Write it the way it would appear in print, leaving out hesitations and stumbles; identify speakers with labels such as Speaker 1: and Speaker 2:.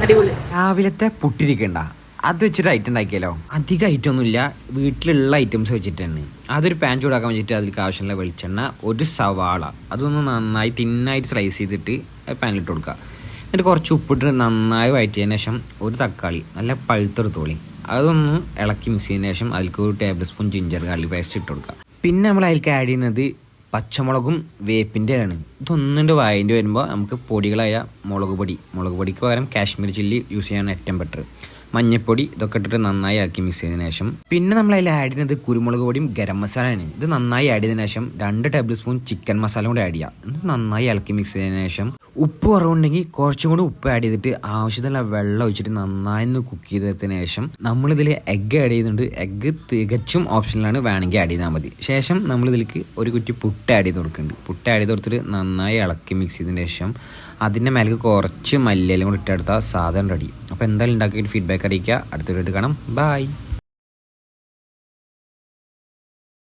Speaker 1: അടിപൊളി.
Speaker 2: രാവിലത്തെ പുട്ടിരിക്കണ്ട അത് വെച്ചിട്ട് ഐറ്റം ഉണ്ടാക്കിയാലോ? അധികം ഐറ്റം ഒന്നുമില്ല, വീട്ടിലുള്ള ഐറ്റംസ് വെച്ചിട്ടാണ്. അതൊരു പാൻ ചൂടാക്കാൻ വെച്ചിട്ട് അതിലേക്ക് ആവശ്യമുള്ള വെളിച്ചെണ്ണ, ഒരു സവാള അതൊന്ന് നന്നായി തിന്നായിട്ട് സ്ലൈസ് ചെയ്തിട്ട് പാനിലിട്ട് കൊടുക്കുക. എന്നിട്ട് കുറച്ച് ഉപ്പിട്ട് നന്നായി വഴറ്റിയതിന് ശേഷം ഒരു തക്കാളി നല്ല പഴുത്തെടുത്തോളി അതൊന്ന് ഇളക്കി മിക്സ് ചെയ്തതിന് ശേഷം അതിലേക്ക് ഒരു table spoon ginger garlic paste ഇട്ട് കൊടുക്കുക. പിന്നെ നമ്മൾ അതിലേക്ക് ആഡ് ചെയ്യുന്നത് പച്ചമുളകും വേപ്പിൻ്റെ ആണ്. ഇതൊന്നിൻ്റെ വായൻ്റെ വരുമ്പോൾ നമുക്ക് പൊടികളായ മുളക് പൊടിക്ക് പകരം കാശ്മീരി ചില്ലി യൂസ് ചെയ്യാൻ ഏറ്റവും ബെറ്റർ. മഞ്ഞൾപ്പൊടി ഇതൊക്കെ ഇട്ടിട്ട് നന്നായി ആക്കി മിക്സ് ചെയ്തതിന് ശേഷം പിന്നെ നമ്മൾ അതിൽ ആഡ് ചെയ്യുന്നത് കുരുമുളക് പൊടിയും ഗരം മസാലയാണ്. ഇത് നന്നായി ആഡ് ചെയ്തതിന് ശേഷം 2 ടേബിൾ സ്പൂൺ ചിക്കൻ മസാല കൂടി ആഡ് ചെയ്യുക. എന്നിട്ട് നന്നായി ഇളക്കി മിക്സ് ചെയ്തതിന് ശേഷം ഉപ്പ് കുറവുണ്ടെങ്കിൽ കുറച്ചും കൂടി ഉപ്പ് ആഡ് ചെയ്തിട്ട് ആവശ്യത്തിനുള്ള വെള്ളം ഒഴിച്ചിട്ട് നന്നായി ഒന്ന് കുക്ക് ചെയ്തതിന് ശേഷം നമ്മളിതിൽ എഗ്ഗ് ആഡ് ചെയ്യുന്നുണ്ട്. എഗ്ഗ് തികച്ചും ഓപ്ഷനിലാണ്, വേണമെങ്കിൽ ആഡ് ചെയ്താൽ മതി. ശേഷം നമ്മളിതിലേക്ക് ഒരു കുറ്റി പുട്ട് ആഡ് ചെയ്ത് കൊടുക്കുന്നുണ്ട്. പുട്ട് ആഡ് ചെയ്ത് കൊടുത്തിട്ട് നന്നായി ഇളക്കി മിക്സ് ചെയ്തതിന് ശേഷം അതിൻ്റെ മേലേക്ക് കുറച്ച് മല്ലിയിലും കൂടി ഇട്ടെടുത്താൽ സാധനം റെഡി. അപ്പോൾ എന്തായാലും ഉണ്ടാക്കിയിട്ട് ഫീഡ്ബാക്ക് അറിയിക്കുക. അടുത്ത വീഡിയോ കാണാം. ബൈ.